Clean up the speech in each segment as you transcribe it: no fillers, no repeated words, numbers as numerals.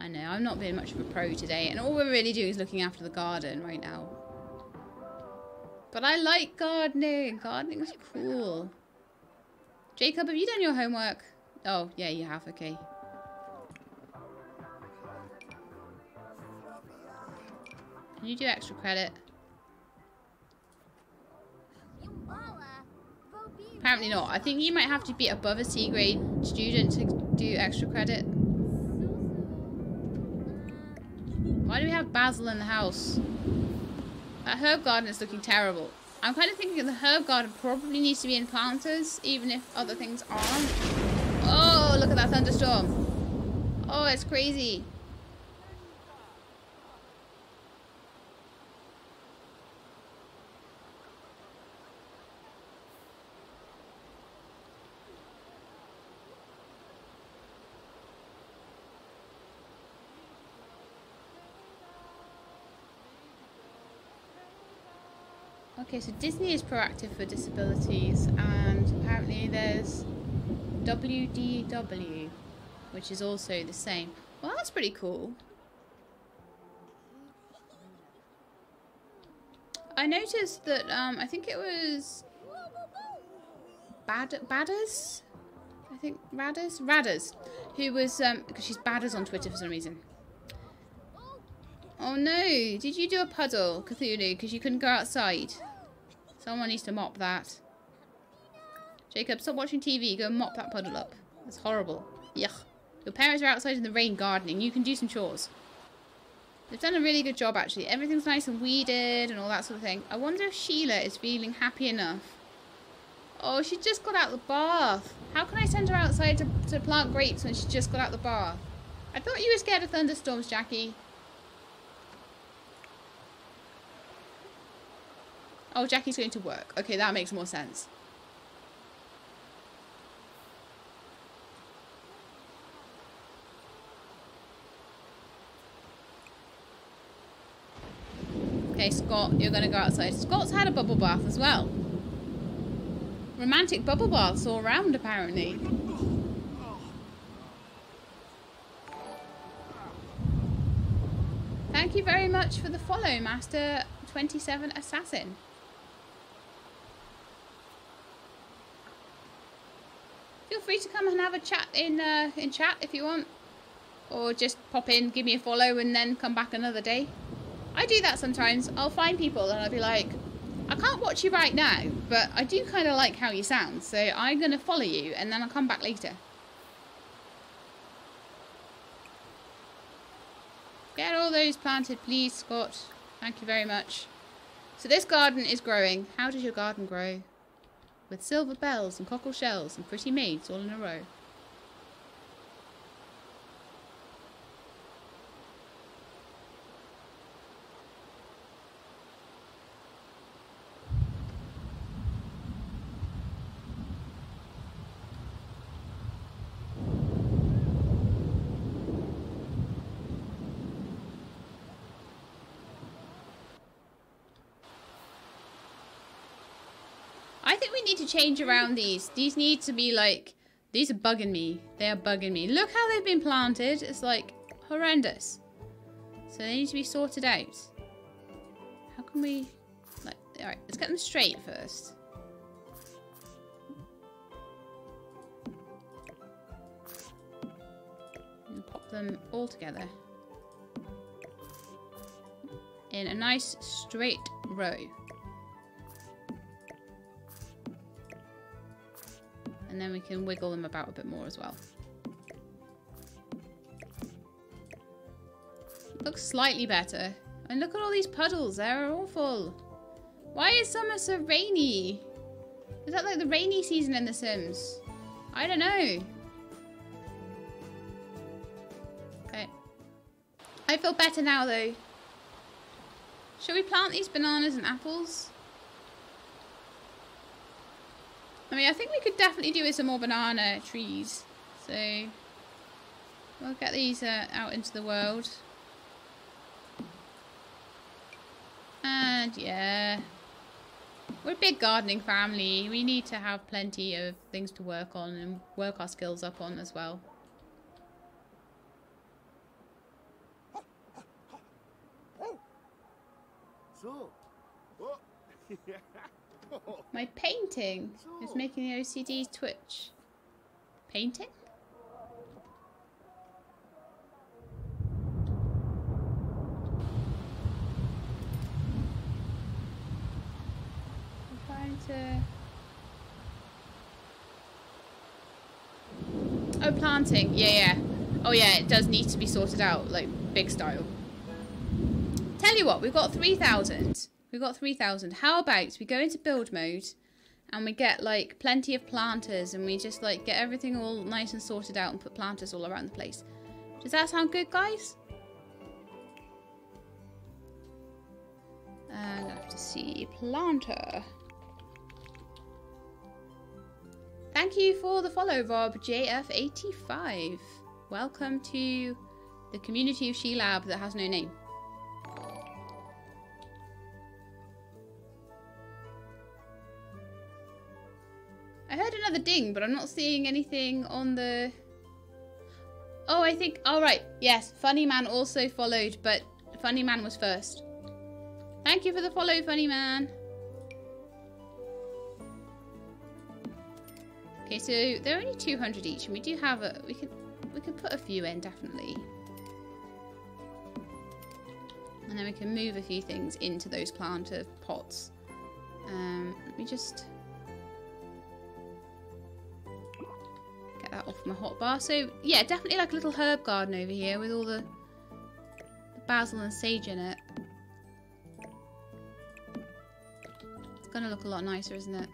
I know, I'm not being much of a pro today, and all we're really doing is looking after the garden right now. But I like gardening. Gardening is cool. Jacob, have you done your homework? Oh, yeah, you have. Okay. Can you do extra credit? Apparently not. I think you might have to be above a C grade student to do extra credit. Why do we have basil in the house? That herb garden is looking terrible. I'm kind of thinking the herb garden probably needs to be in planters, even if other things aren't. Oh, look at that thunderstorm. Oh, it's crazy. Okay, so Disney is proactive for disabilities, and apparently there's WDW, which is also the same. Well, that's pretty cool. I noticed that, I think it was Badders? I think Radders, who was, because she's Badders on Twitter for some reason. Oh no, did you do a puddle, Cthulhu, because you couldn't go outside? Someone needs to mop that. Jacob, stop watching TV. Go and mop that puddle up. That's horrible. Yuck. Your parents are outside in the rain gardening. You can do some chores. They've done a really good job, actually. Everything's nice and weeded and all that sort of thing. I wonder if Sheila is feeling happy enough. Oh, she just got out of the bath. How can I send her outside to plant grapes when she just got out of the bath? I thought you were scared of thunderstorms, Jackie. Oh, Jackie's going to work. Okay, that makes more sense. Okay, Scott, you're going to go outside. Scott's had a bubble bath as well. Romantic bubble baths all around, apparently. Thank you very much for the follow, Master 27 Assassin. Feel free to come and have a chat in chat if you want. Or just pop in, give me a follow, and then come back another day. I do that sometimes. I'll find people and I'll be like, I can't watch you right now, but I do kind of like how you sound, so I'm going to follow you, and then I'll come back later. Get all those planted, please, Scott. Thank you very much. So this garden is growing. How does your garden grow? With silver bells and cockle shells and pretty maids all in a row. I think we need to change around these. These need to be like, these are bugging me. They are bugging me. Look how they've been planted. It's like horrendous. So they need to be sorted out. How can we, like, all right, let's get them straight first. And pop them all together in a nice straight row. And then we can wiggle them about a bit more as well. Looks slightly better. And look at all these puddles. They're awful. Why is summer so rainy? Is that like the rainy season in The Sims? I don't know. Okay. I feel better now though. Shall we plant these bananas and apples? I mean, I think we could definitely do with some more banana trees. So, we'll get these out into the world. And, yeah. We're a big gardening family. We need to have plenty of things to work on and work our skills up on as well. My painting is making the OCD twitch. Painting? I'm trying to... Oh, planting. Yeah. Oh, yeah, it does need to be sorted out, like, big style. Tell you what, we've got 3,000. We've got 3,000. How about we go into build mode and we get, like, plenty of planters and we just, like, get everything all nice and sorted out and put planters all around the place. Does that sound good, guys? I'm gonna have to see planter. Thank you for the follow, Rob JF85. Welcome to the community of Sheilab that has no name. I heard another ding, but I'm not seeing anything on the... Oh, I think... Oh, right. Yes, Funny Man also followed, but Funny Man was first. Thank you for the follow, Funny Man. Okay, so they're only 200 each, and we do have a... We could put a few in, definitely. And then we can move a few things into those planter pots. Let me just... get that off my hotbar. So, yeah, definitely like a little herb garden over here with all the basil and sage in it. It's going to look a lot nicer, isn't it?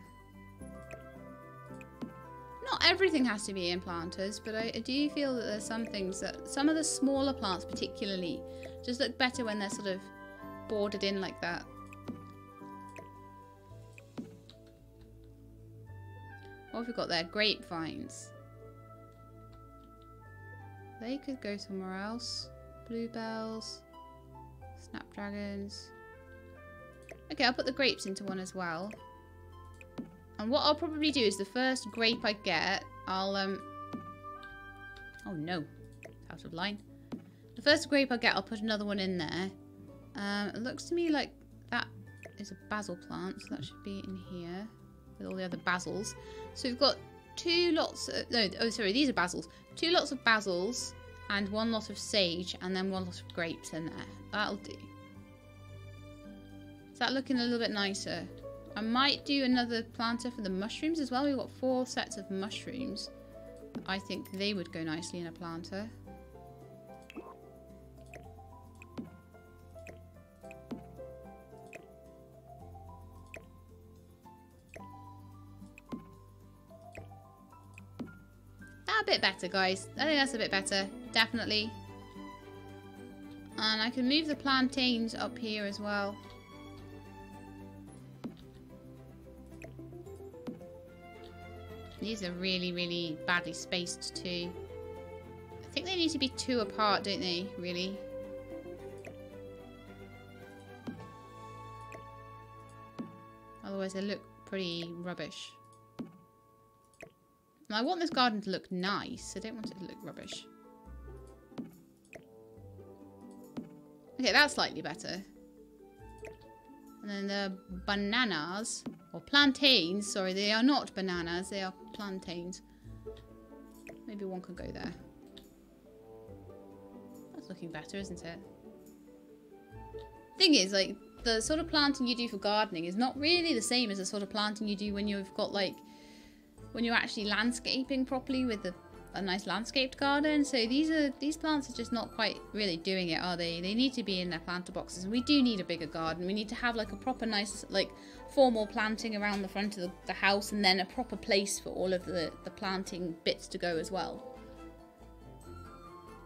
Not everything has to be in planters, but I do feel that there's some things that, some of the smaller plants particularly, just look better when they're sort of bordered in like that. What have we got there? Grapevines. They could go somewhere else. Bluebells. Snapdragons. Okay, I'll put the grapes into one as well. And what I'll probably do is the first grape I get, I'll, oh no, out of line. The first grape I get, I'll put another one in there. It looks to me like that is a basil plant, so that should be in here with all the other basils. So we've got two lots of, no, oh sorry, these are basils. 2 lots of basils and 1 lot of sage and then 1 lot of grapes in there. That'll do. Is that looking a little bit nicer? I might do another planter for the mushrooms as well. We've got 4 sets of mushrooms. I think they would go nicely in a planter. That a bit better, guys. I think that's a bit better. Definitely. And I can move the plantains up here as well. These are really, really badly spaced too. I think they need to be 2 apart, don't they? Really? Otherwise they look pretty rubbish. Now I want this garden to look nice. I don't want it to look rubbish. Okay, that's slightly better. And then the bananas, or plantains, sorry, they are not bananas, they are plantains. Maybe one could go there. That's looking better, isn't it? Thing is, like, the sort of planting you do for gardening is not really the same as the sort of planting you do when you've got, like, when you're actually landscaping properly with a nice landscaped garden. So these plants are just not quite really doing it, are they? They need to be in their planter boxes, and we do need a bigger garden. We need to have like a proper nice, like, formal planting around the front of the house, and then a proper place for all of the planting bits to go as well.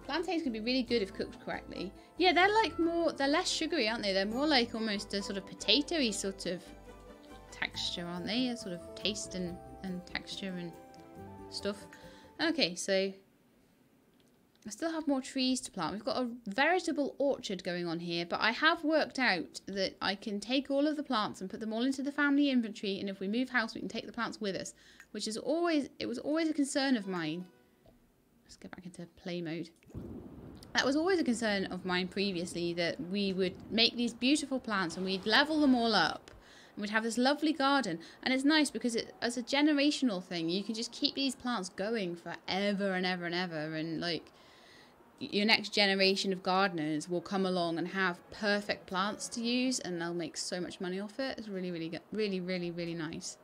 Plantains can be really good if cooked correctly. Yeah, they're like more, they're less sugary, aren't they? They're more like almost a sort of potato-y sort of texture, aren't they? A sort of taste and texture and stuff. Okay, so I still have more trees to plant. We've got a veritable orchard going on here, but I have worked out that I can take all of the plants and put them all into the family inventory, and if we move house, we can take the plants with us, which is always, it was always a concern of mine. Let's get back into play mode. That was always a concern of mine previously, that we would make these beautiful plants and we'd level them all up and we'd have this lovely garden. And it's nice because as a generational thing, you can just keep these plants going forever and ever and ever. And like your next generation of gardeners will come along and have perfect plants to use and they'll make so much money off it. It's really, really good. Really, really, really nice.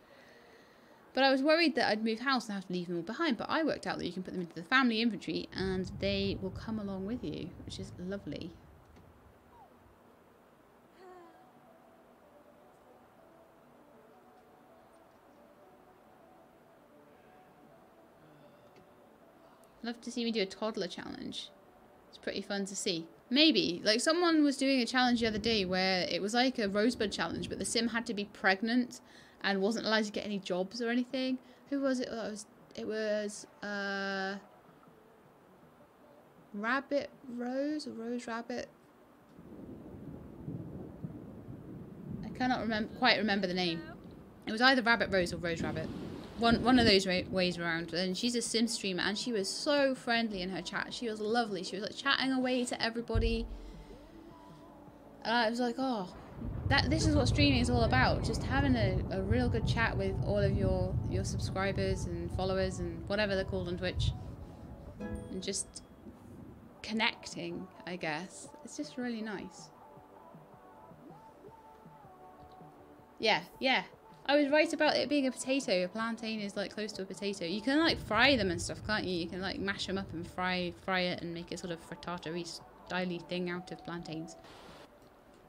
But I was worried that I'd move house and have to leave them all behind. But I worked out that you can put them into the family inventory and they will come along with you, which is lovely. Love to see me do a toddler challenge. It's pretty fun to see. Maybe. Like someone was doing a challenge the other day where it was like a Rosebud challenge, but the sim had to be pregnant and wasn't allowed to get any jobs or anything. Who was it? It was Rabbit Rose or Rose Rabbit. I cannot quite remember the name. It was either Rabbit Rose or Rose Rabbit. One of those ways around. And she's a sim streamer and she was so friendly in her chat. She was lovely. She was like chatting away to everybody. And I was like, oh, this is what streaming is all about. Just having a real good chat with all of your subscribers and followers and whatever they're called on Twitch. And just connecting, I guess. It's just really nice. Yeah. I was right about it being a potato. A plantain is like close to a potato. You can like fry them and stuff, can't you? You can like mash them up and fry it and make a sort of frittata-y styly thing out of plantains.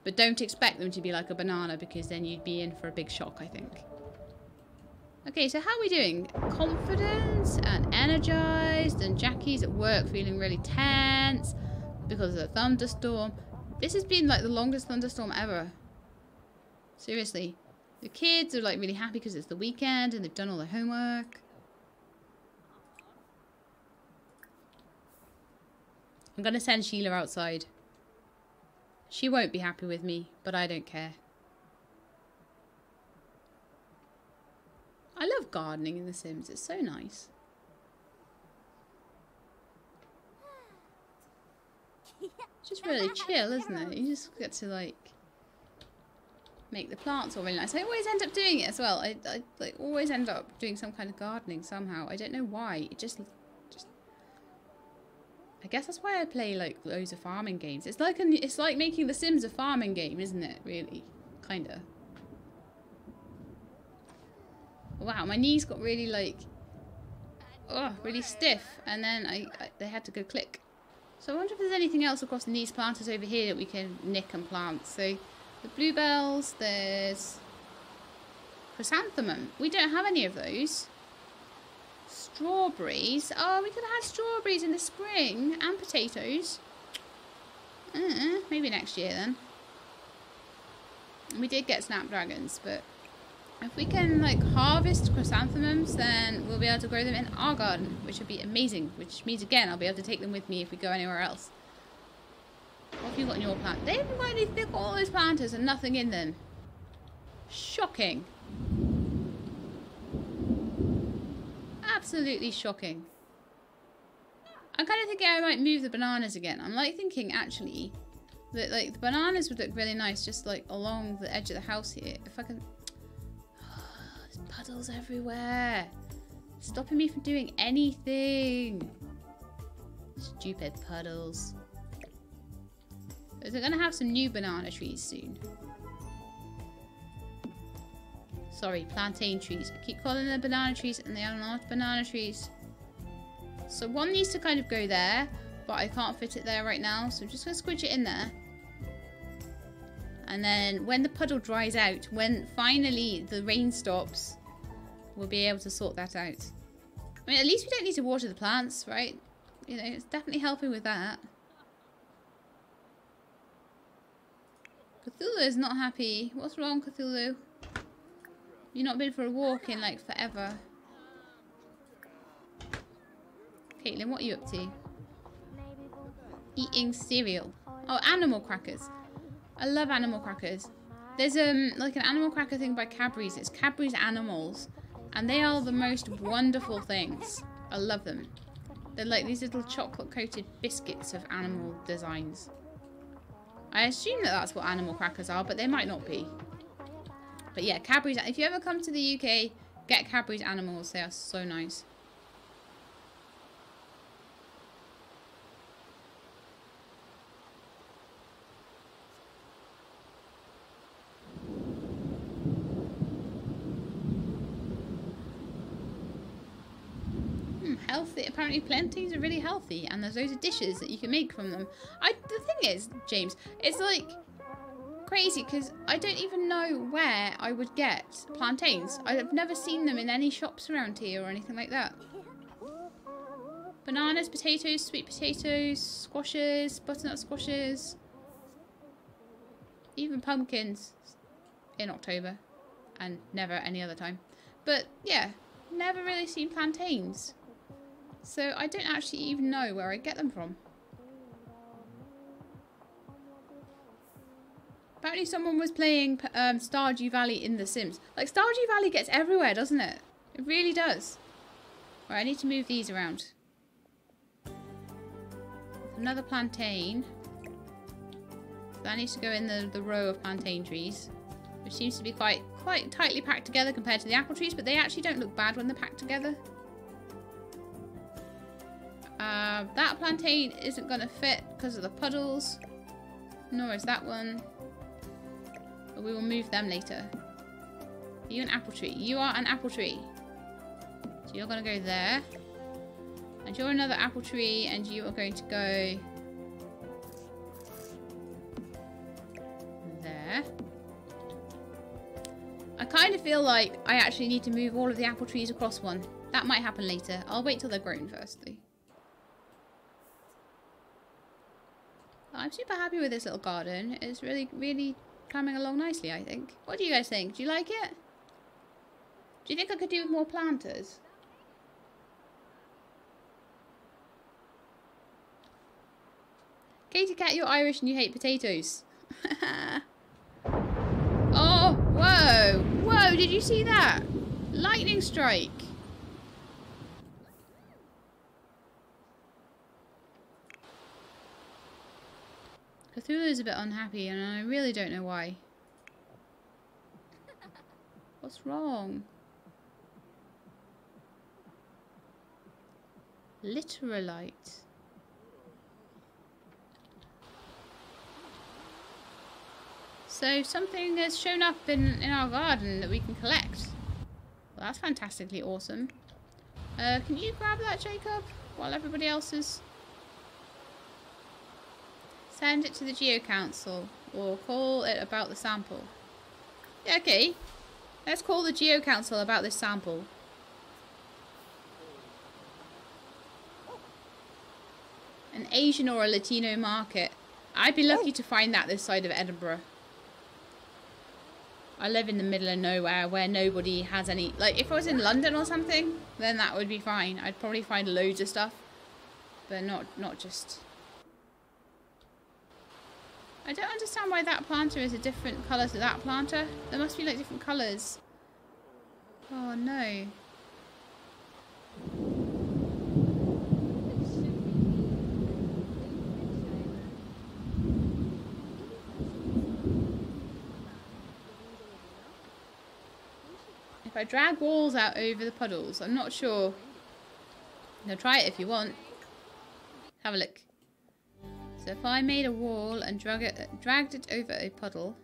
But don't expect them to be like a banana because then you'd be in for a big shock, I think. Okay, so how are we doing? Confident and energized, and Jackie's at work feeling really tense because of the thunderstorm. This has been like the longest thunderstorm ever. Seriously. The kids are like really happy because it's the weekend and they've done all their homework. I'm gonna send Sheila outside. She won't be happy with me, but I don't care. I love gardening in The Sims. It's so nice. It's just really chill, isn't it? You just get to like make the plants all really nice. I always end up doing it as well. I like always end up doing some kind of gardening somehow. I don't know why. It just I guess that's why I play like loads of farming games. It's like making The Sims a farming game, isn't it? Really, kinda. Wow, my knees got really like, really stiff, and then they had to go click. So I wonder if there's anything else across these planters over here that we can nick and plant. So the bluebells, there's chrysanthemum. We don't have any of those. Strawberries. Oh, we could have had strawberries in the spring and potatoes. Maybe next year then. We did get snapdragons, but if we can like harvest chrysanthemums, then we'll be able to grow them in our garden, which would be amazing. Which means again, I'll be able to take them with me if we go anywhere else. What have you got in your plant? They've got all those planters and nothing in them. Shocking. Absolutely shocking. I'm kind of thinking I might move the bananas again. I'm like thinking actually that like the bananas would look really nice just like along the edge of the house here. If I can... Oh, there's puddles everywhere. Stopping me from doing anything. Stupid puddles. They're going to have some new banana trees soon. Sorry, plantain trees. I keep calling them banana trees and they are not banana trees. So one needs to kind of go there, but I can't fit it there right now. So I'm just going to squidge it in there. And then when the puddle dries out, when finally the rain stops, we'll be able to sort that out. I mean, at least we don't need to water the plants, right? You know, it's definitely helping with that. Cthulhu is not happy. What's wrong, Cthulhu? You've not been for a walk in like forever. Caitlin, what are you up to? Eating cereal. Oh, animal crackers. I love animal crackers. There's like an animal cracker thing by Cadbury's. It's Cadbury's Animals. And they are the most wonderful things. I love them. They're like these little chocolate-coated biscuits of animal designs. I assume that that's what animal crackers are, but they might not be. But yeah, Cadbury's. If you ever come to the UK, get Cadbury's Animals. They are so nice. Healthy. Apparently plantains are really healthy, and there's loads of dishes that you can make from them. The thing is, James, it's like crazy because I don't even know where I would get plantains. I've never seen them in any shops around here or anything like that. Bananas, potatoes, sweet potatoes, squashes, butternut squashes, even pumpkins in October and never any other time. But yeah, never really seen plantains. So I don't actually even know where I get them from. Apparently someone was playing Stardew Valley in The Sims. Like, Stardew Valley gets everywhere, doesn't it? It really does. Right, I need to move these around. Another plantain. So that needs to go in the row of plantain trees. Which seems to be quite tightly packed together compared to the apple trees. But they actually don't look bad when they're packed together. That plantain isn't going to fit because of the puddles. Nor is that one. But we will move them later. Are you an apple tree? You are an apple tree. So you're going to go there. And you're another apple tree. And you are going to go there. I kind of feel like I actually need to move all of the apple trees across one. That might happen later. I'll wait till they're grown firstly. I'm super happy with this little garden. It's really, really coming along nicely, I think. What do you guys think? Do you like it? Do you think I could do with more planters? Katie Cat, you're Irish and you hate potatoes. Oh, whoa. Whoa, did you see that? Lightning strike. Cthulhu's a bit unhappy and I really don't know why. What's wrong? Literalite. So something has shown up in our garden that we can collect. Well, that's fantastically awesome. Can you grab that, Jacob? While everybody else is... Send it to the Geo Council. Or call it about the sample. Yeah, okay. Let's call the Geo Council about this sample. An Asian or a Latino market. I'd be lucky to find that this side of Edinburgh. I live in the middle of nowhere where nobody has any... Like, if I was in London or something, then that would be fine. I'd probably find loads of stuff. But not just... I don't understand why that planter is a different colour to that planter. There must be, like, different colours. Oh, no. If I drag walls out over the puddles, I'm not sure. Now try it if you want. Have a look. So if I made a wall and dragged it over a puddle.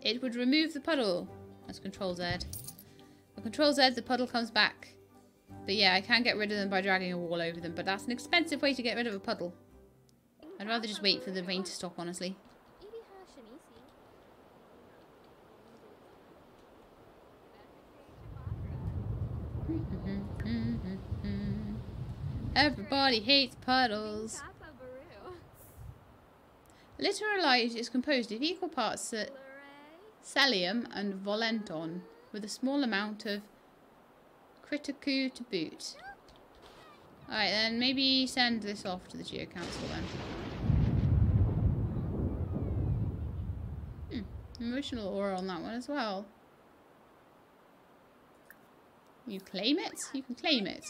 It would remove the puddle. That's Control Z. With Control Z, the puddle comes back. But yeah, I can get rid of them by dragging a wall over them, but that's an expensive way to get rid of a puddle. I'd rather just wait for the rain to stop, honestly. Everybody hates puddles. Literalite is composed of equal parts Celium and Volenton, with a small amount of Criticu to boot. Alright, then maybe send this off to the Geo Council then. Emotional aura on that one as well. You claim it? You can claim it.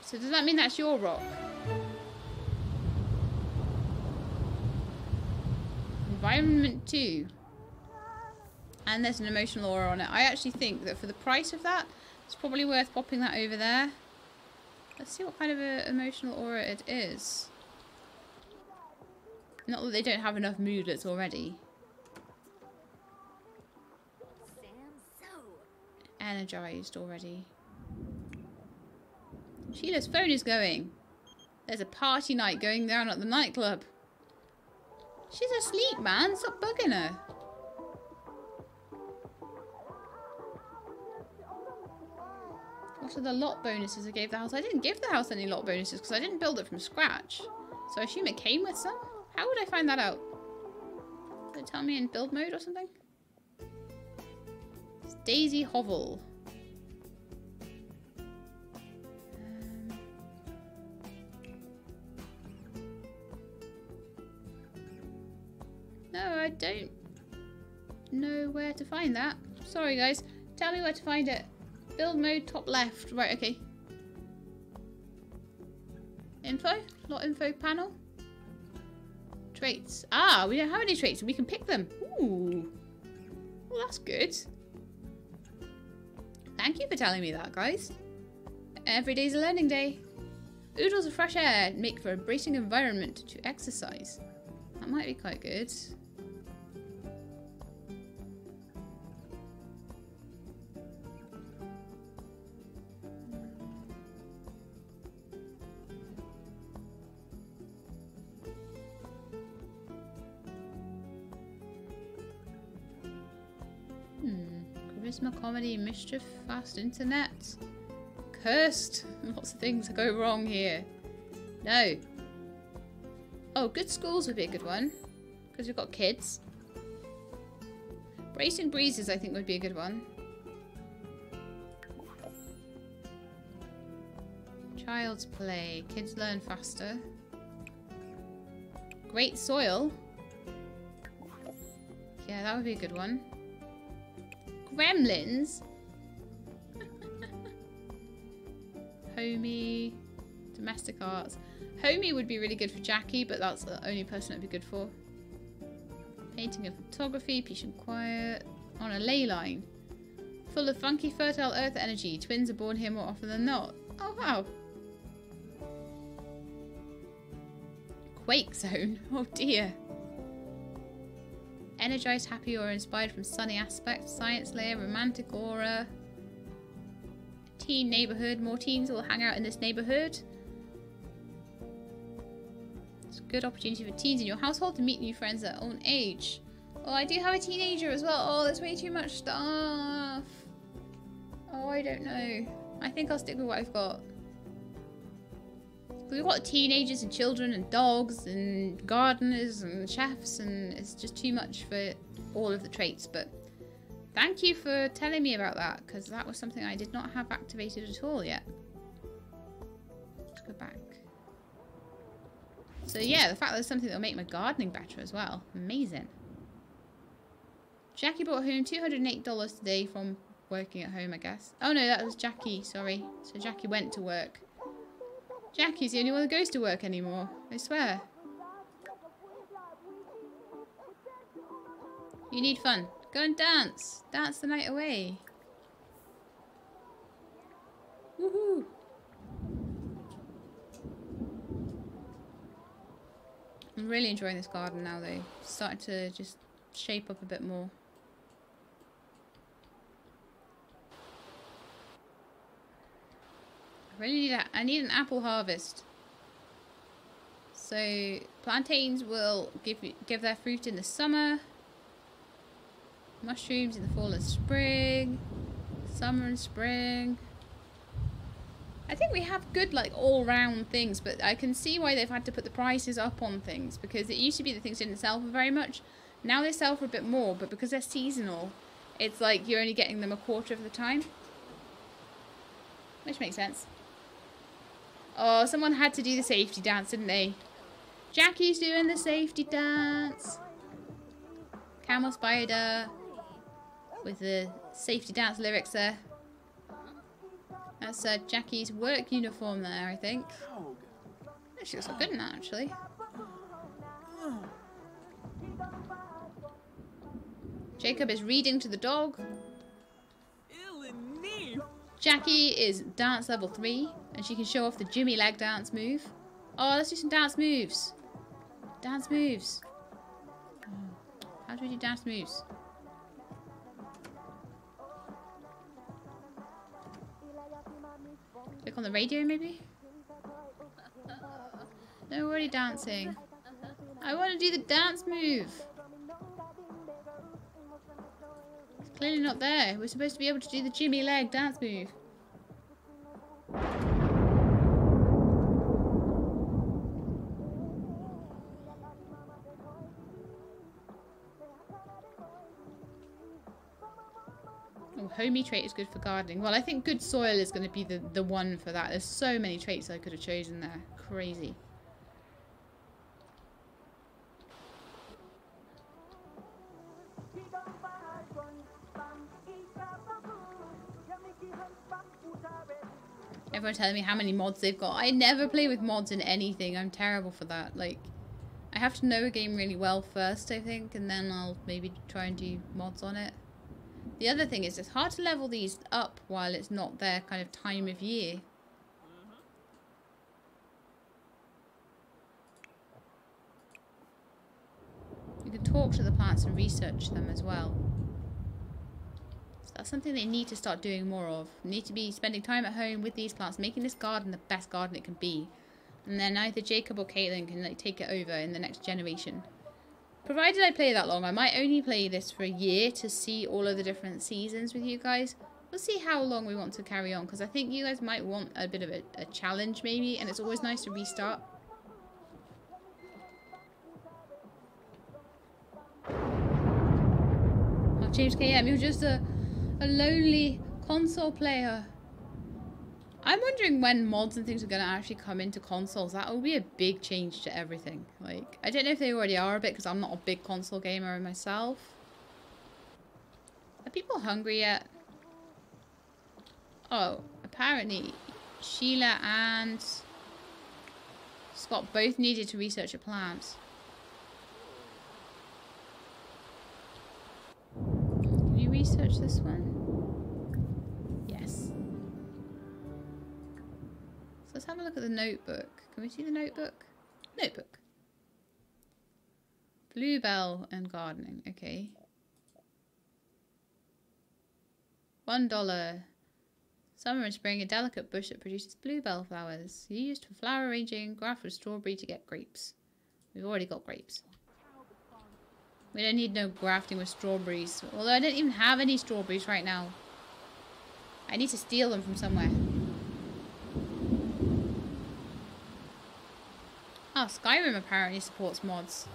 So does that mean that's your rock? Environment 2. And there's an emotional aura on it. I actually think that for the price of that, it's probably worth popping that over there. Let's see what kind of an emotional aura it is. Not that they don't have enough moodlets already. Energized already. Sheila's phone is going. There's a party night going down at the nightclub. She's asleep, man. Stop bugging her. What are the lot bonuses I gave the house? I didn't give the house any lot bonuses because I didn't build it from scratch. So I assume it came with some. How would I find that out? Did it tell me in build mode or something? It's Daisy Hovel. No, I don't know where to find that. Sorry, guys. Tell me where to find it. Build mode, top left. Right, okay. Info? Lot info panel? Traits. Ah, we don't have any traits and we can pick them. Ooh. Well, that's good. Thank you for telling me that, guys. Every day's a learning day. Oodles of fresh air make for a bracing environment to exercise. That might be quite good. Charisma, comedy, mischief, fast internet. Cursed. Lots of things go wrong here. No. Oh, good schools would be a good one. Because we've got kids. Bracing breezes, I think, would be a good one. Child's play. Kids learn faster. Great soil. Yeah, that would be a good one. Gremlins. Homey. Domestic arts. Homey would be really good for Jackie, but that's the only person it'd be good for. Painting and photography. Peace and quiet. On a ley line. Full of funky, fertile earth energy. Twins are born here more often than not. Oh, wow. Quake zone. Oh, dear. Energized, happy, or inspired from sunny aspects. Science layer, romantic aura. Teen neighborhood. More teens will hang out in this neighborhood. It's a good opportunity for teens in your household to meet new friends at their own age. Oh, I do have a teenager as well. Oh, there's way too much stuff. Oh, I don't know. I think I'll stick with what I've got. We've got teenagers and children and dogs and gardeners and chefs, and it's just too much for all of the traits. But thank you for telling me about that, because that was something I did not have activated at all yet. Let's go back. So yeah, the fact that there's something that will make my gardening better as well. Amazing. Jackie brought home $208 today from working at home, I guess. Oh no, that was Jackie, sorry. So Jackie went to work. Jackie's the only one that goes to work anymore, I swear. You need fun. Go and dance. Dance the night away. Woohoo! I'm really enjoying this garden now though. It's starting to just shape up a bit more. I need an apple harvest. So plantains will give their fruit in the summer. Mushrooms in the fall and spring. Summer and spring. I think we have good like all round things, but I can see why they've had to put the prices up on things, because it used to be that things didn't sell for very much. Now they sell for a bit more, but because they're seasonal, it's like you're only getting them a quarter of the time. Which makes sense. Oh, someone had to do the safety dance, didn't they? Jackie's doing the safety dance. Camel spider with the safety dance lyrics there. That's Jackie's work uniform there, I think. She looks so good in that, actually. Jacob is reading to the dog. Jackie is dance level 3, and she can show off the Jimmy leg dance move. Oh, let's do some dance moves. Dance moves. How do we do dance moves? Click on the radio, maybe? No, we're already dancing. I want to do the dance move. It's clearly not there. We're supposed to be able to do the Jimmy leg dance move. Oh, homey trait is good for gardening. Well, I think good soil is going to be the one for that. There's so many traits I could have chosen there. Crazy. Everyone telling me how many mods they've got. I never play with mods in anything. I'm terrible for that. Like, I have to know a game really well first, I think, and then I'll maybe try and do mods on it. The other thing is it's hard to level these up while it's not their kind of time of year. You can talk to the plants and research them as well. So that's something they need to start doing more of. They need to be spending time at home with these plants, making this garden the best garden it can be. And then either Jacob or Caitlin can like take it over in the next generation. Provided I play that long, I might only play this for a year to see all of the different seasons with you guys. We'll see how long we want to carry on, because I think you guys might want a bit of a challenge maybe, and it's always nice to restart. Oh, James KM, you're just a lonely console player. I'm wondering when mods and things are going to actually come into consoles. That will be a big change to everything. Like, I don't know if they already are a bit, because I'm not a big console gamer myself. Are people hungry yet? Oh, apparently Sheila and Scott both needed to research a plant. Can you research this one? Yes. So let's have a look at the notebook. Can we see the notebook? Notebook. Bluebell and gardening. Okay. $1. Summer and spring, a delicate bush that produces bluebell flowers. Used for flower arranging, graft with strawberry to get grapes. We've already got grapes. We don't need no grafting with strawberries. Although I don't even have any strawberries right now. I need to steal them from somewhere. Oh, Skyrim apparently supports mods.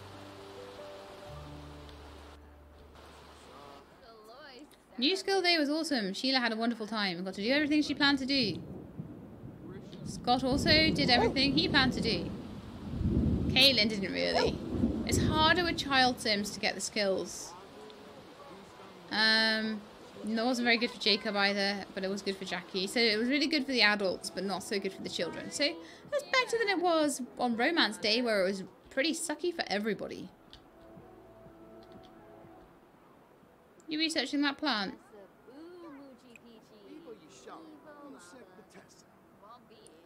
New skill day was awesome. Sheila had a wonderful time and got to do everything she planned to do. Scott also did everything he planned to do. Caitlin didn't really. It's harder with child sims to get the skills. It wasn't very good for Jacob either, but it was good for Jackie. So it was really good for the adults, but not so good for the children. So that's better than it was on Romance Day, where it was pretty sucky for everybody. You researching that plant?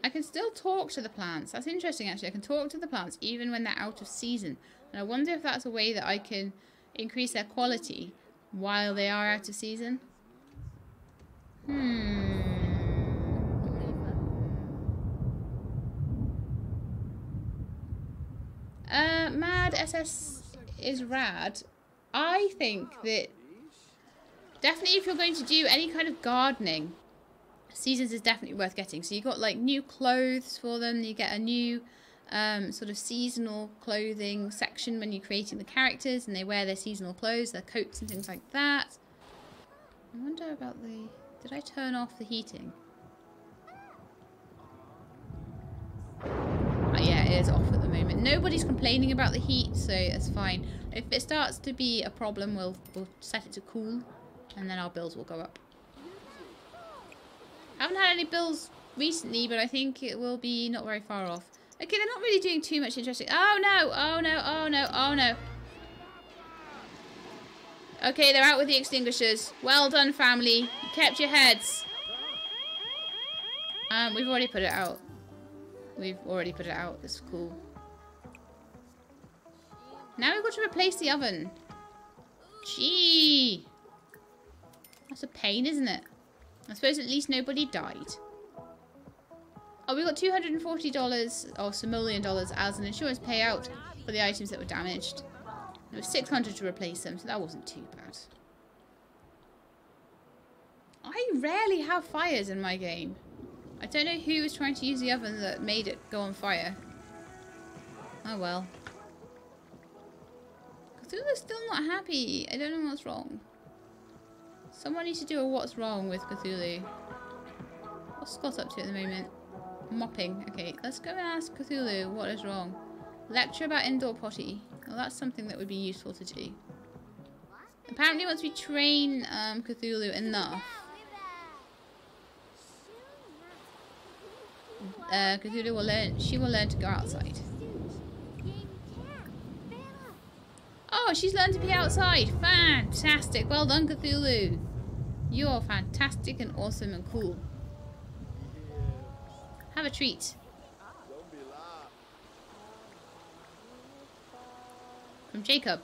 I can still talk to the plants. That's interesting, actually. I can talk to the plants even when they're out of season. And I wonder if that's a way that I can increase their quality while they are out of season. Mad SS is rad. I think that definitely if you're going to do any kind of gardening, seasons is definitely worth getting. So you got like new clothes for them. You get a new sort of seasonal clothing section when you're creating the characters, and they wear their seasonal clothes, their coats and things like that. I wonder about the... Did I turn off the heating? Yeah, it is off at the moment. Nobody's complaining about the heat, so it's fine. If it starts to be a problem, we'll set it to cool, and then our bills will go up. Haven't had any bills recently, but I think it will be not very far off. Okay, they're not really doing too much interesting. Oh no, oh no, oh no, oh no. Okay, they're out with the extinguishers. Well done, family. You kept your heads. We've already put it out. We've already put it out. That's cool. Now we've got to replace the oven. Gee. That's a pain, isn't it? I suppose at least nobody died. Oh, we got $240 or Somalian dollars as an insurance payout for the items that were damaged. It was $600 to replace them, so that wasn't too bad. I rarely have fires in my game. I don't know who was trying to use the oven that made it go on fire. Oh well. Cthulhu's still not happy. I don't know what's wrong. Someone needs to do a what's wrong with Cthulhu. What's Scott up to at the moment? Mopping. Okay, let's go and ask Cthulhu what is wrong. Lecture about indoor potty. Well, that's something that would be useful to do. Apparently once we train Cthulhu enough, Cthulhu will learn, she will learn to go outside. Oh, she's learned to be outside. Fantastic. Well done, Cthulhu. You're fantastic and awesome and cool. Have a treat. From Jacob.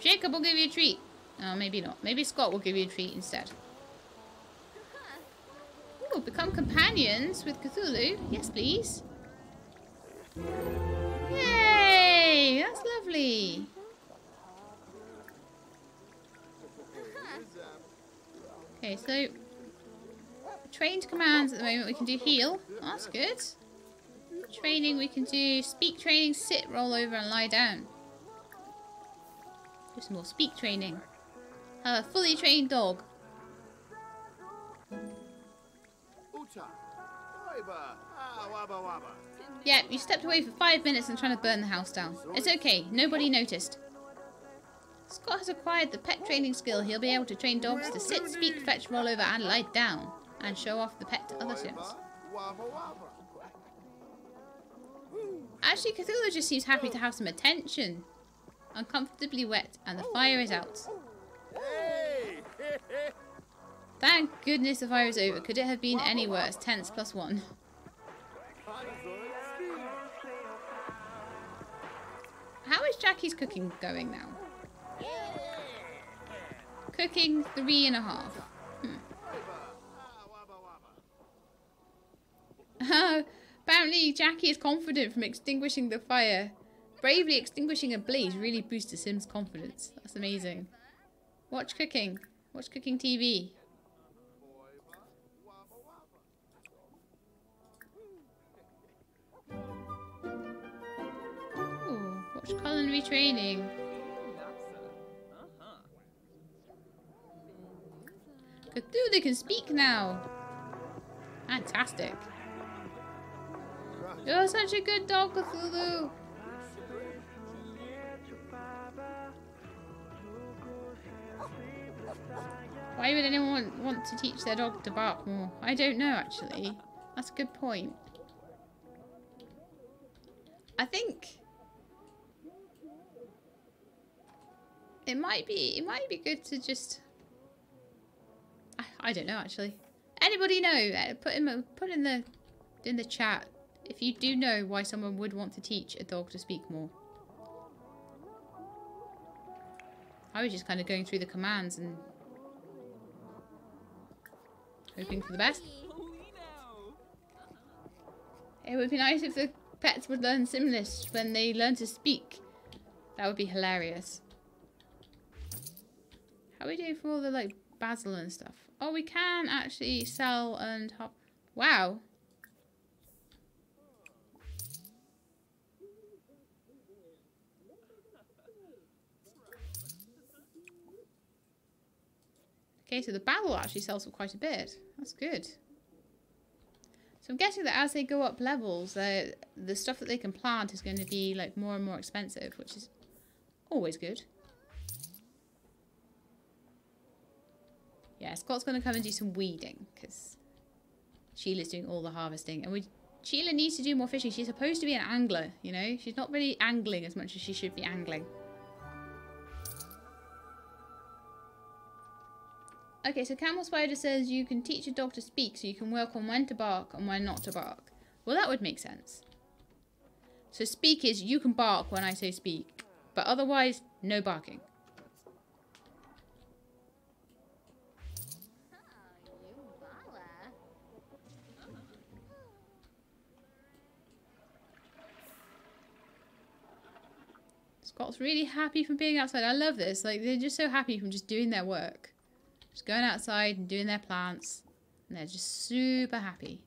Jacob will give you a treat. Oh, maybe not. Maybe Scott will give you a treat instead. Ooh, become companions with Cthulhu. Yes, please. Yay! That's lovely. Okay, so trained commands at the moment we can do heal. That's good. Training we can do speak training, sit, roll over and lie down. Do some more speak training. Have a fully trained dog. Yeah, you stepped away for 5 minutes and trying to burn the house down. It's okay, nobody noticed. Scott has acquired the pet training skill. He'll be able to train dogs to sit, speak, fetch, roll over and lie down. And show off the pet to other sims. Actually, Cthulhu just seems happy to have some attention. Uncomfortably wet and the fire is out. Thank goodness the fire is over. Could it have been any worse? Tense +1. How is Jackie's cooking going now? Cooking 3.5. Apparently Jackie is confident from extinguishing the fire. Bravely extinguishing a blaze really boosts a Sim's confidence. That's amazing. Watch cooking. Watch cooking TV. Ooh, watch culinary training. Cthulhu can speak now. Fantastic. You're such a good dog, Cthulhu. Why would anyone want to teach their dog to bark more? I don't know, actually. That's a good point. I think it might be good to just. I don't know, actually. Anybody know? Put in the chat if you do know why someone would want to teach a dog to speak more. I was just kind of going through the commands and hoping for the best. It would be nice if the pets would learn Simlish when they learn to speak. That would be hilarious. How are we doing for all the like basil and stuff? Oh, we can actually sell and hop. Wow. Okay, so the basil actually sells for quite a bit. That's good. So I'm guessing that as they go up levels, the stuff that they can plant is going to be like more and more expensive, which is always good. Yeah, Scott's going to come and do some weeding because Sheila's doing all the harvesting. And Sheila needs to do more fishing. She's supposed to be an angler, you know? She's not really angling as much as she should be angling. Okay, so Camel Spider says you can teach a dog to speak, so you can work on when to bark and when not to bark. Well, that would make sense. So speak is you can bark when I say speak, but otherwise, no barking. Scott's really happy from being outside. I love this. Like, they're just so happy from just doing their work. Just going outside and doing their plants. And they're just super happy.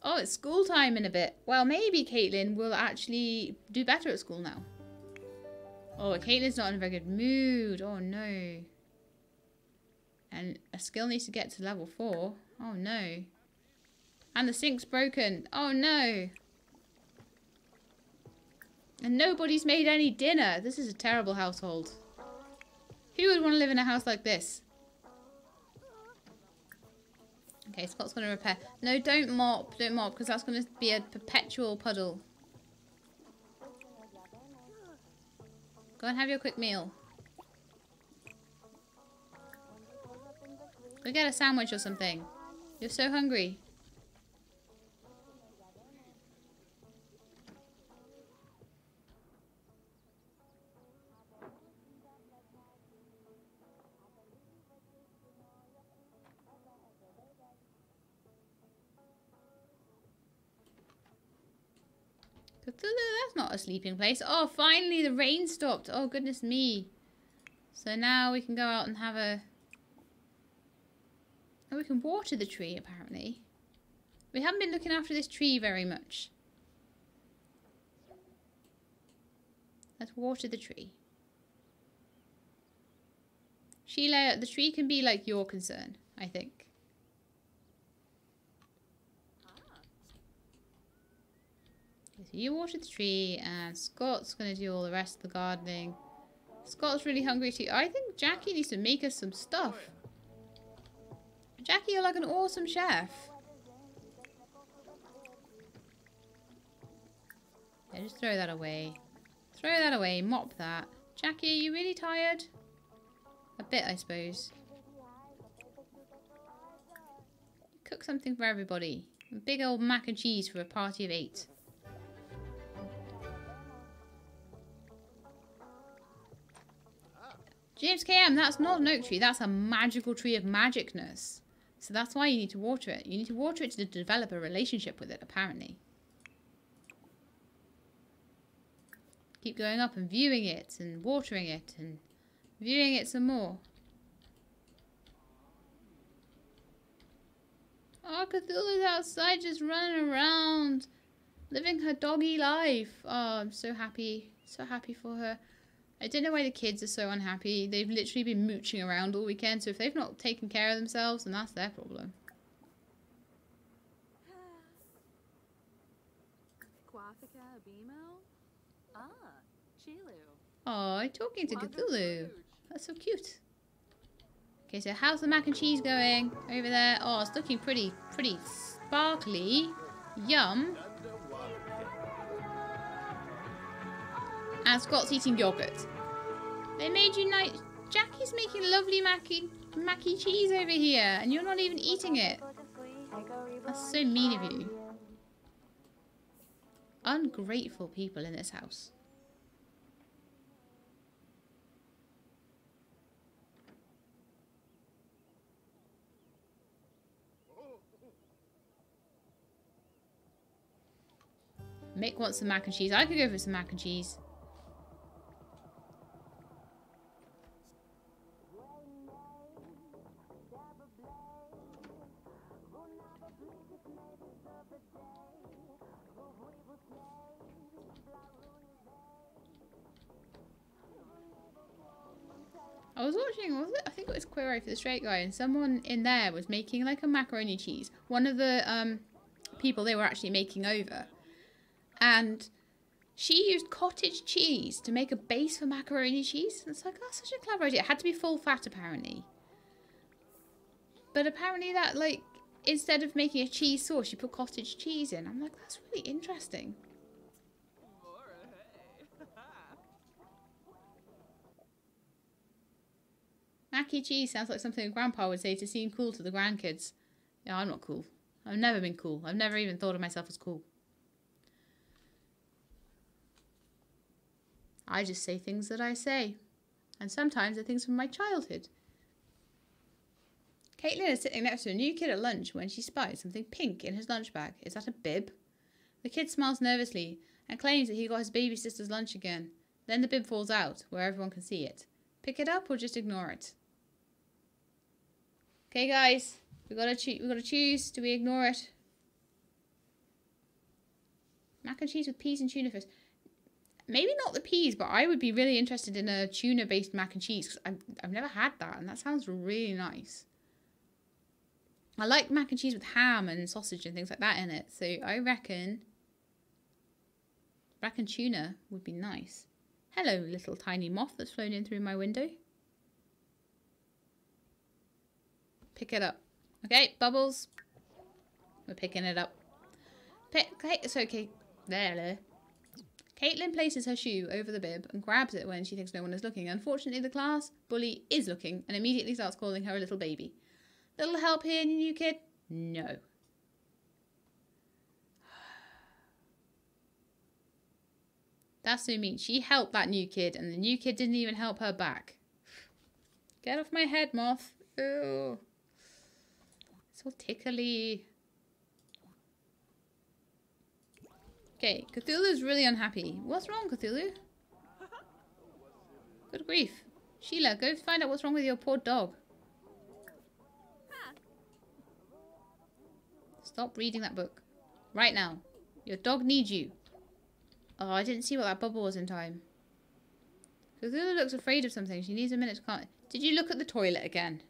Oh, it's school time in a bit. Well, maybe Caitlin will actually do better at school now. Oh, Caitlin's not in a very good mood. Oh, no. And a skill needs to get to level 4. Oh, no. And the sink's broken. Oh, no. And nobody's made any dinner. This is a terrible household. Who would want to live in a house like this? Okay, Scott's going to repair. No, don't mop. Don't mop, because that's going to be a perpetual puddle. Go and have your quick meal. Go get a sandwich or something. You're so hungry. That's not a sleeping place. Oh, finally the rain stopped. Oh, goodness me. So now we can go out and have a... Oh, we can water the tree, apparently. We haven't been looking after this tree very much. Let's water the tree. Sheila, the tree can be like your concern, I think. So you water the tree, and Scott's going to do all the rest of the gardening. Scott's really hungry too. I think Jackie needs to make us some stuff. Jackie, you're like an awesome chef. Yeah, just throw that away. Throw that away, mop that. Jackie, are you really tired? A bit, I suppose. Cook something for everybody. A big old mac and cheese for a party of 8. James KM, that's not an oak tree. That's a magical tree of magicness. So that's why you need to water it. You need to water it to develop a relationship with it, apparently. Keep going up and viewing it and watering it and viewing it some more. Oh, Cthulhu's outside just running around, living her doggy life. Oh, I'm so happy. So happy for her. I don't know why the kids are so unhappy. They've literally been mooching around all weekend, so if they've not taken care of themselves, then that's their problem. Oh, talking to Cthulhu. That's so cute. Okay, so how's the mac and cheese going over there? Oh, it's looking pretty sparkly. Yum. And Scott's eating yogurt. They made you nice. Jackie's making lovely macky cheese over here, and you're not even eating it. That's so mean of you. Ungrateful people in this house. Mick wants some mac and cheese. I could go for some mac and cheese. I was watching, was it? I think it was Queer Eye for the Straight Guy, and someone in there was making like a macaroni cheese. One of the people they were actually making over. And she used cottage cheese to make a base for macaroni cheese. And it's like, that's such a clever idea. It had to be full fat, apparently. But apparently that, like, instead of making a cheese sauce, you put cottage cheese in. I'm like, that's really interesting. Mac and cheese sounds like something a grandpa would say to seem cool to the grandkids. Yeah, I'm not cool. I've never been cool. I've never even thought of myself as cool. I just say things that I say. And sometimes they're things from my childhood. Caitlin is sitting next to a new kid at lunch when she spies something pink in his lunch bag. Is that a bib? The kid smiles nervously and claims that he got his baby sister's lunch again. Then the bib falls out, where everyone can see it. Pick it up or just ignore it? Okay, guys, we gotta choose. Do we ignore it? Mac and cheese with peas and tuna first. Maybe not the peas, but I would be really interested in a tuna-based mac and cheese because I've never had that, and that sounds really nice. I like mac and cheese with ham and sausage and things like that in it, so I reckon tuna would be nice. Hello, little tiny moth that's flown in through my window. Pick it up. Okay, Bubbles. We're picking it up. It's okay. There. Caitlin places her shoe over the bib and grabs it when she thinks no one is looking. Unfortunately, the class bully is looking and immediately starts calling her a little baby. Little help here, new kid? No. That's so mean. She helped that new kid and the new kid didn't even help her back. Get off my head, moth. Ew. So tickly. Okay, Cthulhu's really unhappy. What's wrong, Cthulhu? Good grief. Sheila, go find out what's wrong with your poor dog. Stop reading that book. Right now. Your dog needs you. Oh, I didn't see what that bubble was in time. Cthulhu looks afraid of something. She needs a minute to calm. Did you look at the toilet again?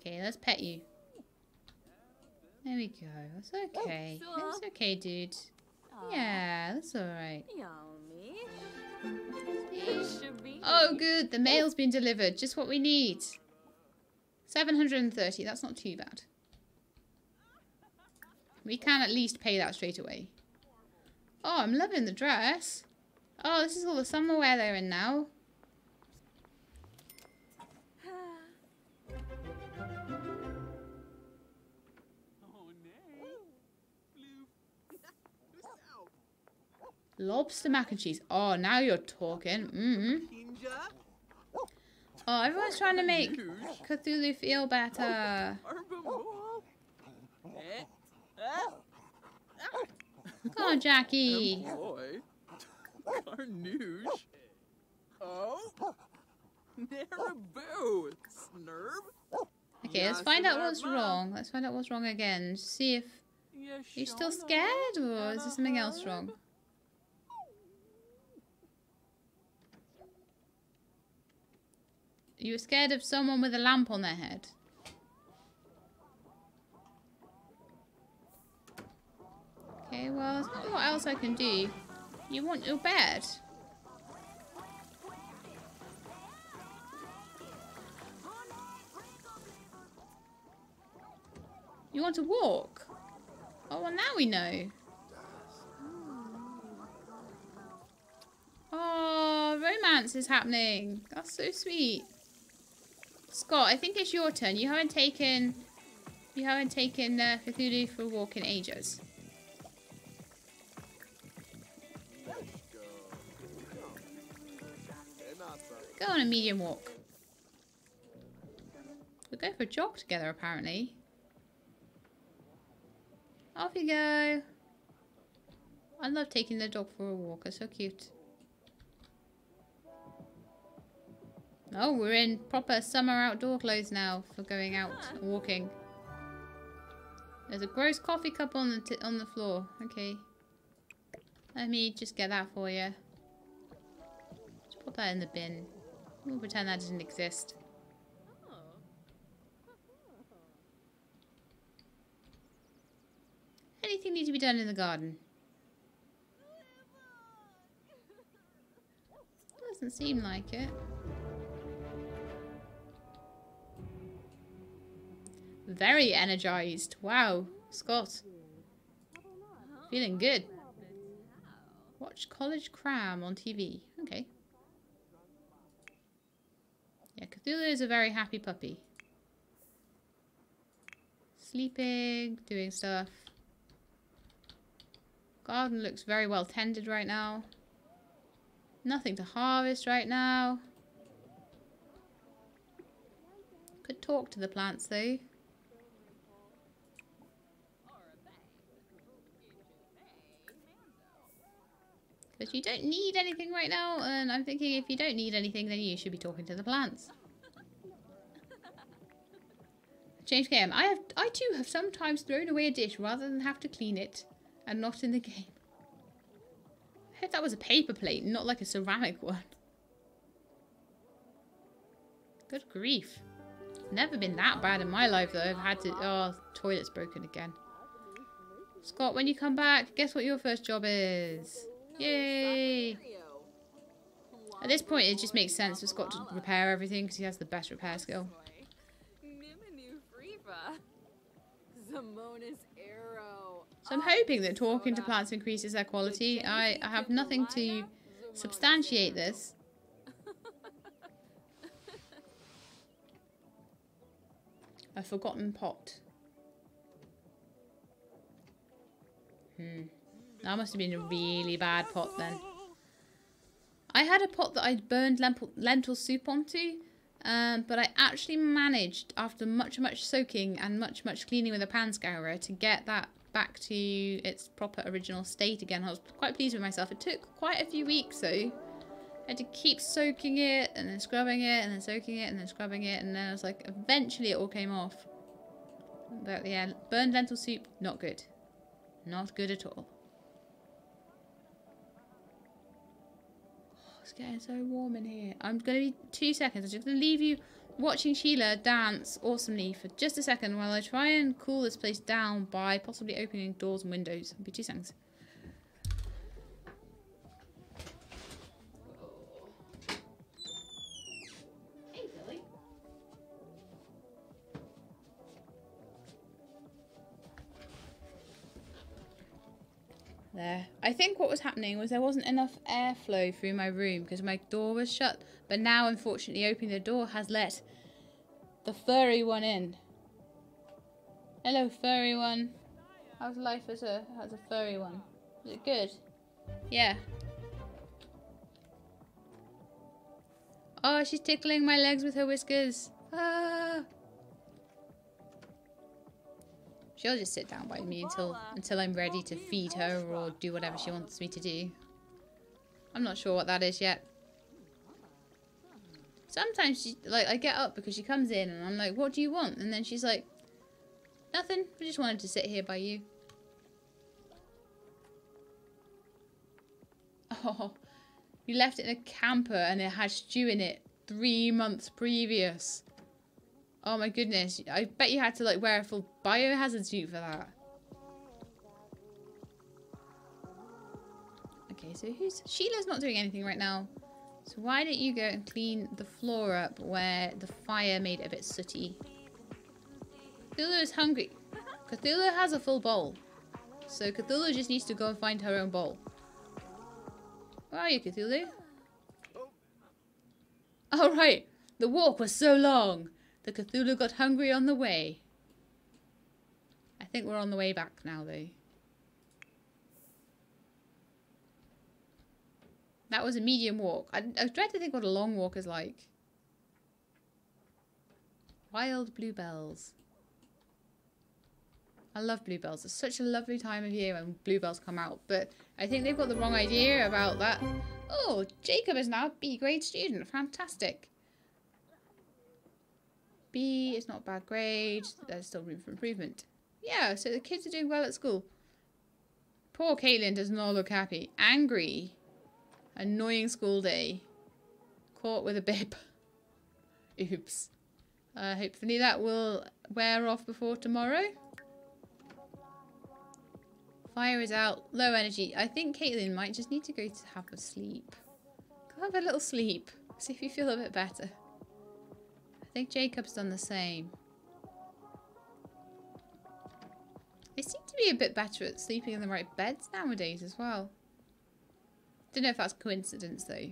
Okay, let's pet you. There we go. That's okay. That's okay, dude. Yeah, that's alright. Oh, good. The mail's been delivered. Just what we need. 730. That's not too bad. We can at least pay that straight away. Oh, I'm loving the dress. Oh, this is all the summer wear they're in now. Lobster mac and cheese. Oh, now you're talking. Oh, everyone's trying to make Cthulhu feel better. Come on, Jackie. Okay, let's find out what's wrong. Let's find out what's wrong again. See if you're still scared or is there something else wrong? You were scared of someone with a lamp on their head. Okay, well, there's not a lot else I can do. You want your bed? You want to walk? Oh, well, now we know. Oh, romance is happening. That's so sweet. Scott, I think it's your turn. You haven't taken Cthulhu for a walk in ages. Go on a medium walk. We'll go for a jog together, apparently. Off you go. I love taking the dog for a walk. It's so cute. Oh, we're in proper summer outdoor clothes now for going out walking. There's a gross coffee cup on the floor. Okay. Let me just get that for you. Just put that in the bin. We'll pretend that doesn't exist. Anything need to be done in the garden? Doesn't seem like it. Very energized. Wow, Scott. Feeling good. Watch College Cram on TV. Okay. Yeah, Cthulhu is a very happy puppy. Sleeping, doing stuff. Garden looks very well tended right now. Nothing to harvest right now. Could talk to the plants though. Because you don't need anything right now, and I'm thinking if you don't need anything, then you should be talking to the plants. Change game. I too have sometimes thrown away a dish rather than have to clean it, and not in the game. I heard that was a paper plate, not like a ceramic one. Good grief. Never been that bad in my life though. I've had to... Oh, toilet's broken again. Scott, when you come back, guess what your first job is? Yay! At this point, it just makes sense for Scott to repair everything because he has the best repair skill. So I'm hoping that talking to plants increases their quality. I have nothing to substantiate this. A forgotten pot. That must have been a really bad pot then. I had a pot that I'd burned lentil soup onto, but I actually managed, after much soaking and much cleaning with a pan scourer, to get that back to its proper original state again. I was quite pleased with myself. It took quite a few weeks though. I had to keep soaking it and then scrubbing it and then soaking it and then scrubbing it, and then I was like, eventually it all came off. But yeah, burned lentil soup, not good. Not good at all. Oh, it's getting so warm in here. I'm going to be 2 seconds. I'm just going to leave you watching Sheila dance awesomely for just a second while I try and cool this place down by possibly opening doors and windows. It'll be 2 seconds. There. I think what was happening was there wasn't enough airflow through my room because my door was shut. But now, unfortunately, opening the door has let the furry one in. Hello, furry one. How's life as a furry one? Is it good? Yeah. Oh, she's tickling my legs with her whiskers. Ah. She'll just sit down by me until I'm ready to feed her or do whatever she wants me to do. I'm not sure what that is yet. Sometimes she, like, I get up because she comes in and I'm like, what do you want? And then she's like, nothing. I just wanted to sit here by you. Oh, you left it in a camper and it had stew in it 3 months previous. Oh my goodness, I bet you had to like wear a full biohazard suit for that. Okay, so Sheila's not doing anything right now. So why don't you go and clean the floor up where the fire made it a bit sooty. Cthulhu is hungry. Cthulhu has a full bowl. So Cthulhu just needs to go and find her own bowl. Where are you, Cthulhu? Oh right, the walk was so long. The Cthulhu got hungry on the way. I think we're on the way back now, though. That was a medium walk. I dread to think what a long walk is like. Wild bluebells. I love bluebells. It's such a lovely time of year when bluebells come out. But I think they've got the wrong idea about that. Oh, Jacob is now a B grade student. Fantastic. B is not a bad grade. There's still room for improvement. Yeah, so the kids are doing well at school. Poor Caitlin does not look happy. Angry. Annoying school day. Caught with a bib. Oops. Hopefully that will wear off before tomorrow. Fire is out. Low energy. I think Caitlin might just need to go to have a sleep. Go have a little sleep. See if you feel a bit better. I think Jacob's done the same. actually a bit better at sleeping in the right beds nowadays as well. Don't know if that's coincidence though.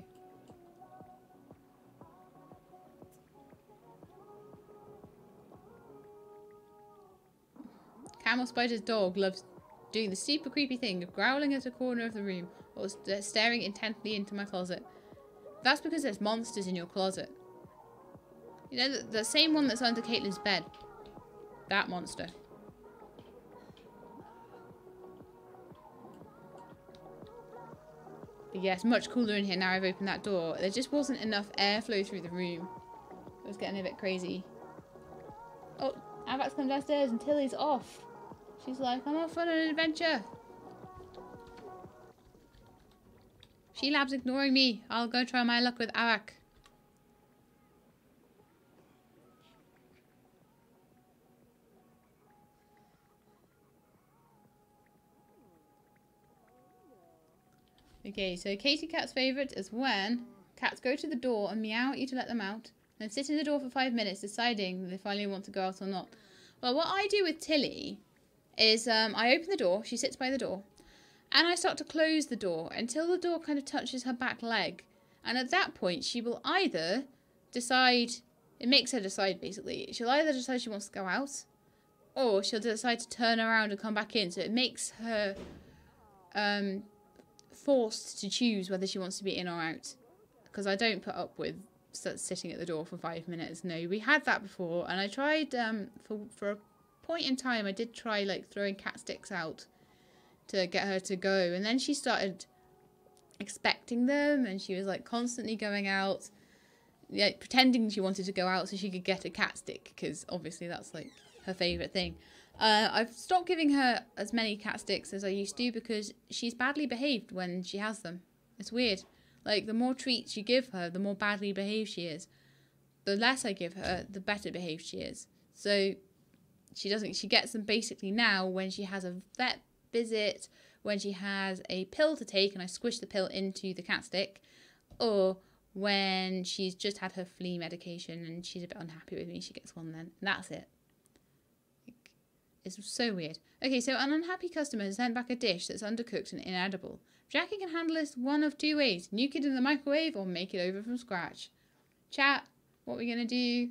Camel Spider's dog loves doing the super creepy thing of growling at a corner of the room or staring intently into my closet. That's because there's monsters in your closet. You know, the same one that's under Caitlin's bed. That monster. But yes, much cooler in here now I've opened that door. There just wasn't enough airflow through the room. It was getting a bit crazy. Oh, Avak's come downstairs and Tilly's off. She's like, I'm off on an adventure. She-Lab's ignoring me. I'll go try my luck with Avak. Okay, so Katie Cat's favourite is when cats go to the door and meow at you to let them out, then sit in the door for 5 minutes deciding that they finally want to go out or not. Well, what I do with Tilly is I open the door, she sits by the door, and I start to close the door until the door kind of touches her back leg. And at that point, she will either decide, it makes her decide basically, she'll either decide she wants to go out, or she'll decide to turn around and come back in. So it makes her forced to choose whether she wants to be in or out. Because I don't put up with sitting at the door for 5 minutes. No, we had that before, and I tried for a point in time I did try like throwing cat sticks out to get her to go, and then she started expecting them and she was like constantly going out, yeah, pretending she wanted to go out so she could get a cat stick, because obviously that's like her favourite thing. I've stopped giving her as many cat sticks as I used to because she's badly behaved when she has them. It's weird. Like, the more treats you give her, the more badly behaved she is. The less I give her, the better behaved she is. So she gets them basically now when she has a vet visit, when she has a pill to take and I squish the pill into the cat stick, or when she's just had her flea medication and she's a bit unhappy with me, she gets one then. And that's it. It's so weird. Okay, so an unhappy customer has sent back a dish that's undercooked and inedible. Jackie can handle this one of two ways. Nuke it in the microwave or make it over from scratch. Chat, what are we going to do?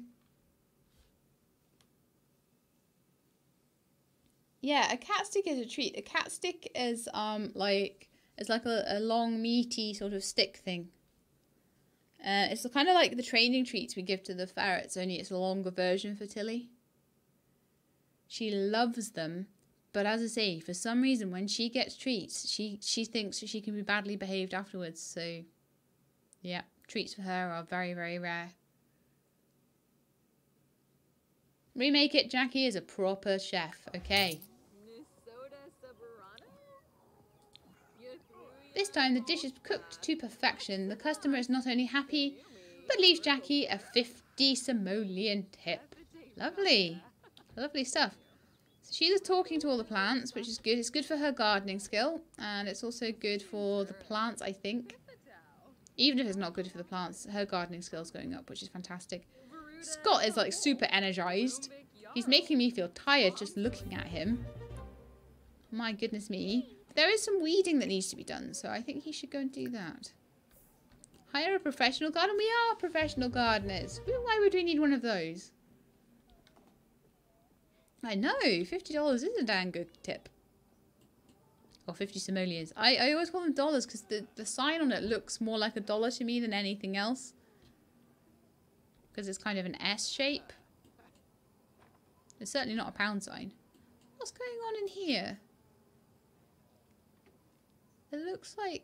Yeah, a cat stick is a treat. A cat stick is like a long meaty sort of stick thing. It's kind of like the training treats we give to the ferrets, only it's a longer version for Tilly. She loves them, but as I say, for some reason when she gets treats, she thinks she can be badly behaved afterwards. So yeah, treats for her are very, very rare. Remake it, Jackie is a proper chef. Okay. This time the dish is cooked to perfection. The customer is not only happy, but leaves Jackie a 50 simoleon tip. Lovely. Lovely stuff. So she's talking to all the plants, which is good. It's good for her gardening skill, and it's also good for the plants, I think. Even if it's not good for the plants, her gardening skill's going up, which is fantastic. Scott is like super energized. He's making me feel tired just looking at him. My goodness me. There is some weeding that needs to be done, so I think he should go and do that. Hire a professional gardener? We are professional gardeners. Why would we need one of those? I know, $50 is a damn good tip. Or 50 simoleons. I always call them dollars because the sign on it looks more like a dollar to me than anything else. Because it's kind of an S shape. It's certainly not a pound sign. What's going on in here? It looks like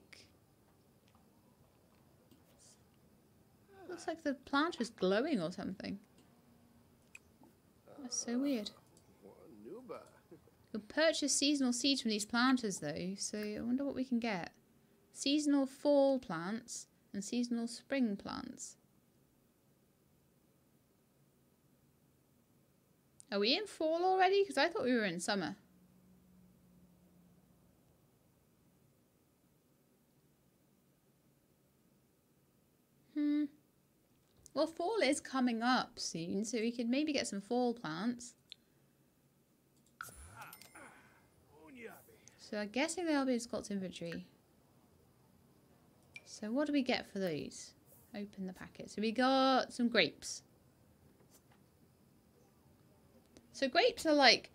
the plant was glowing or something. That's so weird. You'll purchase seasonal seeds from these planters though, so I wonder what we can get. Seasonal fall plants and seasonal spring plants. Are we in fall already? Because I thought we were in summer. Well, fall is coming up soon, so we could maybe get some fall plants. So I'm guessing they'll be in Scott's inventory. So what do we get for those? Open the packet. So we got some grapes. So grapes are like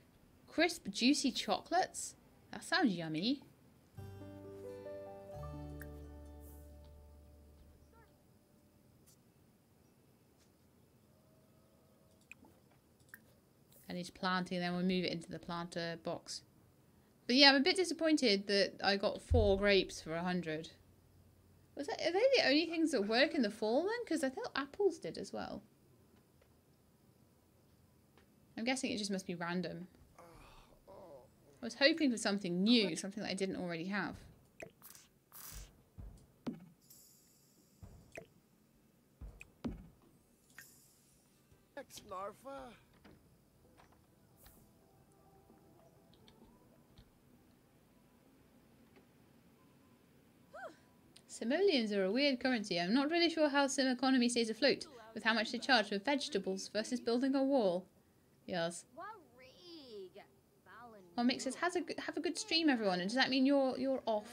crisp, juicy chocolates. That sounds yummy. And he's planting, then we'll move it into the planter box. But yeah, I'm a bit disappointed that I got 4 grapes for 100. Are they the only things that work in the fall then? Because I thought apples did as well. I'm guessing it just must be random. I was hoping for something new, something that I didn't already have. Simoleons are a weird currency. I'm not really sure how Sim economy stays afloat with how much they charge for vegetables versus building a wall. Yes. Well, Mick says, have a good stream, everyone. And does that mean you're off?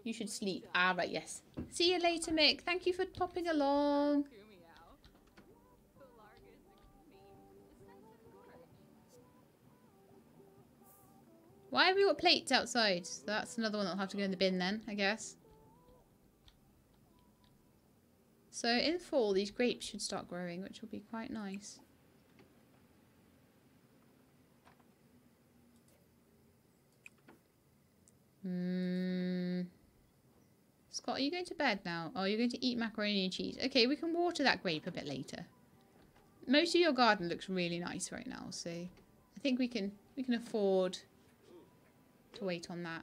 You should sleep. Ah, right, yes. See you later, Mick. Thank you for popping along. Why have we got plates outside? That's another one that'll have to go in the bin then, I guess. So in fall, these grapes should start growing, which will be quite nice. Scott, are you going to bed now? Oh, you're going to eat macaroni and cheese. Okay, we can water that grape a bit later. Most of your garden looks really nice right now, so I think we can afford to wait on that.